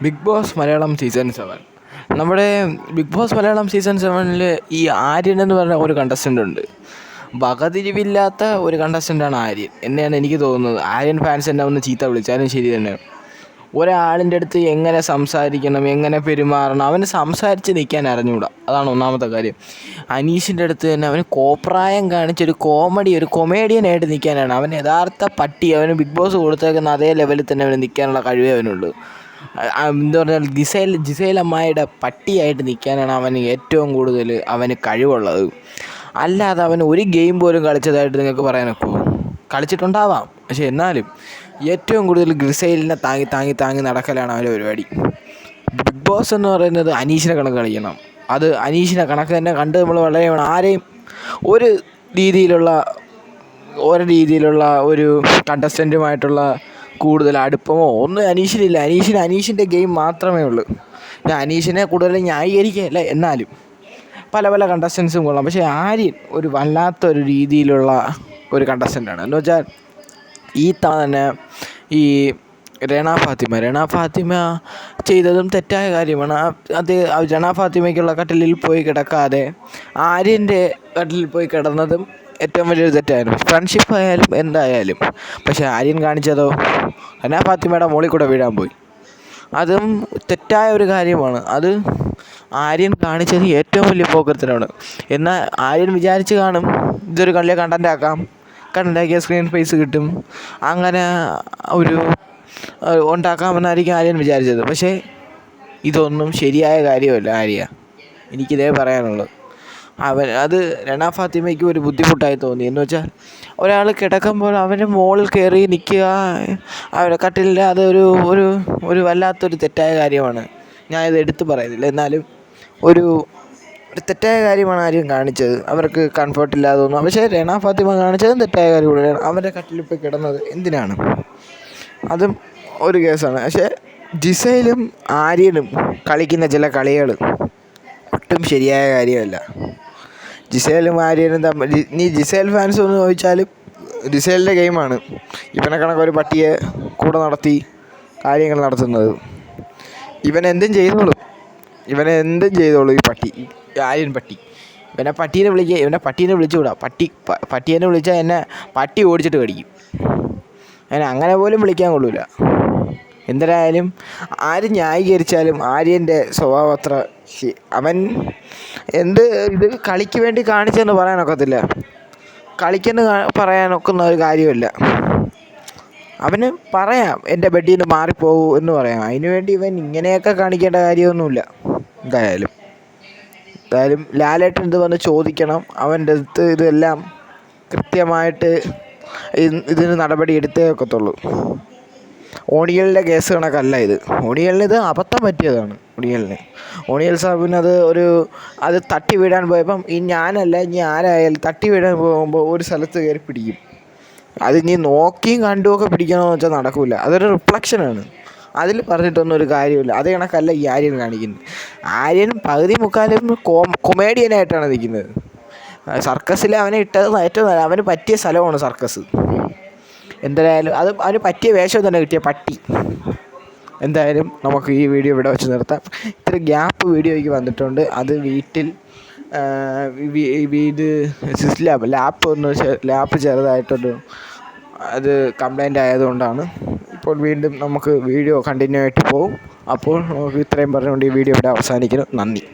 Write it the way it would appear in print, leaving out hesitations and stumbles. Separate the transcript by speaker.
Speaker 1: Big boss Malayalam season 7. നമ്മുടെ big boss Malayalam season 7-ൽ ഈ ആര്യൻ എന്ന് പറഞ്ഞ ഒരു കണ്ടസ്റ്റൻ്റ് ഉണ്ട്. വകതിരിവില്ലാത്ത ഒരു കണ്ടസ്റ്റൻ്റാണ് ആര്യൻ എന്നെയാണ് എനിക്ക് തോന്നുന്നത്. ആര്യൻ ഫാൻസ് എന്നെ ഒന്ന് ചീത്ത വിളിച്ചാലും ശരി തന്നെ. ഒരാളിൻ്റെ അടുത്ത് എങ്ങനെ സംസാരിക്കണം, എങ്ങനെ പെരുമാറണം, അവന് സംസാരിച്ച് നിൽക്കാൻ അറിഞ്ഞുകൂടാ. അതാണ് ഒന്നാമത്തെ കാര്യം. അനീഷിൻ്റെ അടുത്ത് തന്നെ അവന് കോപ്രായം കാണിച്ചൊരു ഒരു കൊമേഡിയനായിട്ട് നിൽക്കാനാണ് അവൻ യഥാർത്ഥ പട്ടി. അവന് ബിഗ് ബോസ് കൊടുത്തേക്കുന്ന അതേ ലെവലിൽ തന്നെ അവന് നിൽക്കാനുള്ള കഴിവേ അവനുള്ളൂ. എന്താ പറഞ്ഞാൽ ജിസേൽ അമ്മായിയുടെ പട്ടിയായിട്ട് നിൽക്കാനാണ് അവന് ഏറ്റവും കൂടുതൽ അവന് കഴിവുള്ളത്. അല്ലാതെ അവൻ ഒരു ഗെയിം പോലും കളിച്ചതായിട്ട് നിങ്ങൾക്ക് പറയാനൊക്കെ കളിച്ചിട്ടുണ്ടാവാം, പക്ഷെ എന്നാലും ഏറ്റവും കൂടുതൽ ജിസേലിനെ താങ്ങി നടക്കലാണ് അവൻ്റെ പരിപാടി. ബിഗ് ബോസ് എന്ന് പറയുന്നത് അനീഷിനെ കണക്ക് കളിക്കണം. അത് അനീഷിനെ കണക്ക് തന്നെ കണ്ട് നമ്മൾ വളരെ ആരെയും ഒരു രീതിയിലുള്ള ഒരു കണ്ടസ്റ്റൻറ്റുമായിട്ടുള്ള കൂടുതൽ അടുപ്പമോ ഒന്നും അനീഷിനില്ല. അനീഷിൻ്റെ ഗെയിം മാത്രമേ ഉള്ളൂ. ഞാൻ അനീഷിനെ കൂടുതൽ ന്യായീകരിക്കുകയല്ല, എന്നാലും പല കണ്ടസ്റ്റൻസും കൊള്ളാം. പക്ഷേ ആര്യൻ ഒരു വല്ലാത്തൊരു രീതിയിലുള്ള ഒരു കണ്ടസ്റ്റൻ്റാണ്. എന്ന് വെച്ചാൽ ഈ തന്നെ ഈ രണ ഫാത്തിമ ചെയ്തതും തെറ്റായ കാര്യമാണ്. അത് രണ ഫാത്തിമയ്ക്കുള്ള കട്ടിലിൽ പോയി കിടക്കാതെ ആര്യൻ്റെ കട്ടിലിൽ പോയി കിടന്നതും ഏറ്റവും വലിയൊരു തെറ്റായിരുന്നു. ഫ്രണ്ട്ഷിപ്പ് ആയാലും എന്തായാലും. പക്ഷേ ആര്യൻ കാണിച്ചതോ രണ ഫാത്തിമയുടെ മുകളിൽ കൂടെ വീഴാൻ പോയി. അതും തെറ്റായ ഒരു കാര്യമാണ്. അത് ആര്യൻ കാണിച്ചത് ഏറ്റവും വലിയ പോക്കത്തിനാണ്. എന്നാൽ ആര്യൻ വിചാരിച്ച് കാണും ഇതൊരു വലിയ കണ്ടൻ്റാക്കിയ സ്ക്രീൻ സ്പേസ് കിട്ടും, അങ്ങനെ ഒരു ഉണ്ടാക്കാമെന്നായിരിക്കും ആര്യൻ വിചാരിച്ചത്. പക്ഷേ ഇതൊന്നും ശരിയായ കാര്യമല്ല. എനിക്കിതേ പറയാനുള്ളൂ. അത് രണ ഫാത്തിമയ്ക്ക് ഒരു ബുദ്ധിമുട്ടായി തോന്നി. എന്ന് വെച്ചാൽ ഒരാൾ കിടക്കുമ്പോൾ അവൻ്റെ മുകളിൽ കയറി നിൽക്കുക, അവരുടെ കട്ടിലിൽ അത് ഒരു വല്ലാത്തൊരു തെറ്റായ കാര്യമാണ്. ഞാനിത് എടുത്തു പറയുന്നില്ല, എന്നാലും ഒരു തെറ്റായ കാര്യമാണ് ആര്യൻ കാണിച്ചത്. അവർക്ക് കംഫർട്ടില്ലാതെ തോന്നുന്നു. പക്ഷേ രണ ഫാത്തിമ കാണിച്ചതും തെറ്റായ കാര്യമാണ്. അവൻ്റെ കട്ടിലിൽ പോയി കിടന്നത് എന്തിനാണ്? അതും ഒരു കേസാണ്. പക്ഷേ ജിസേലും ആര്യനും കളിക്കുന്ന ചില കളികൾ ഒട്ടും ശരിയായ കാര്യമല്ല. ജിസേലും ആര്യനും തമ്മിൽ നീ ജിസേൽ ഫാൻസ് ഒന്ന് ചോദിച്ചാലും ജിസേലിൻ്റെ ഗെയിമാണ് ഇവനെ കണക്കൊരു പട്ടിയെ കൂടെ നടത്തി കാര്യങ്ങൾ നടത്തുന്നത്. ഇവനെ എന്തും ചെയ്തോളൂ ഈ പട്ടി, ആര്യൻ പട്ടി. ഇവനെ പട്ടീനെ വിളിച്ചുകൂടാ. പട്ടീനെ വിളിച്ചാൽ എന്നെ പട്ടി ഓടിച്ചിട്ട് കടിക്കും. അങ്ങനെ പോലും വിളിക്കാൻ കൊള്ളൂല. എന്തായാലും ആര് ന്യായീകരിച്ചാലും ആര്യൻ്റെ സ്വഭാവം അത്ര അവൻ ഇത് കളിക്ക് വേണ്ടി കാണിച്ചെന്ന് പറയാനൊക്കത്തില്ല. കളിക്കെന്ന് പറയാനൊക്കുന്ന ഒരു കാര്യമല്ല. അവന് പറയാം എൻ്റെ ബെഡിൽ നിന്ന് മാറിപ്പോകൂ എന്ന് പറയാം. അതിനു വേണ്ടി ഇവൻ ഇങ്ങനെയൊക്കെ കാണിക്കേണ്ട കാര്യമൊന്നുമില്ല. എന്തായാലും ലാലേട്ടൻ ഇത് വന്ന് ചോദിക്കണം. അവൻ്റെ അടുത്ത് ഇതെല്ലാം കൃത്യമായിട്ട് ഇതിന് നടപടി എടുത്തേ ഒക്കത്തുള്ളൂ. ഓണിയലിൻ്റെ കേസ് കണക്കല്ല ഇത്. ഓണിയലിന് ഇത് അബദ്ധം പറ്റിയതാണ്. ഓണിയൽ സാബിന് അത് തട്ടി വീഴാൻ പോയപ്പം ഞാനല്ല ഇനി ആരായാലും തട്ടി വീഴാൻ പോകുമ്പോൾ ഒരു സ്ഥലത്ത് കയറി പിടിക്കും. അത് ഇനി നോക്കിയും കണ്ടുമൊക്കെ പിടിക്കണമെന്ന് വെച്ചാൽ നടക്കില്ല. അതൊരു റിഫ്ലക്ഷനാണ്. അതിൽ പറഞ്ഞിട്ടൊന്നും ഒരു കാര്യമില്ല. അത് കണക്കല്ല ഈ ആര്യൻ കാണിക്കുന്നത്. ആര്യൻ പകുതി മുക്കാലും കൊമേഡിയനായിട്ടാണ് നിൽക്കുന്നത്. സർക്കസിൽ അവനെ ഇട്ടത് ഏറ്റവും അവന് പറ്റിയ സ്ഥലമാണ് സർക്കസ്. എന്തായാലും അവന് പറ്റിയ വേഷം തന്നെ കിട്ടിയ പട്ടി. എന്തായാലും നമുക്ക് ഈ വീഡിയോ ഇവിടെ വെച്ച് നിർത്താം. ഇത്ര ഗ്യാപ്പ് വീഡിയോയ്ക്ക് വന്നിട്ടുണ്ട്. അത് വീട്ടിൽ ലാപ്പ് ചെറുതായിട്ടൊരു അത് കംപ്ലൈൻ്റ് ആയതുകൊണ്ടാണ്. ഇപ്പോൾ വീണ്ടും നമുക്ക് വീഡിയോ കണ്ടിന്യൂ ആയിട്ട് പോകും. അപ്പോൾ നമുക്ക് ഇത്രയും പറഞ്ഞുകൊണ്ട് ഈ വീഡിയോ ഇവിടെ അവസാനിക്കുന്നു. നന്ദി.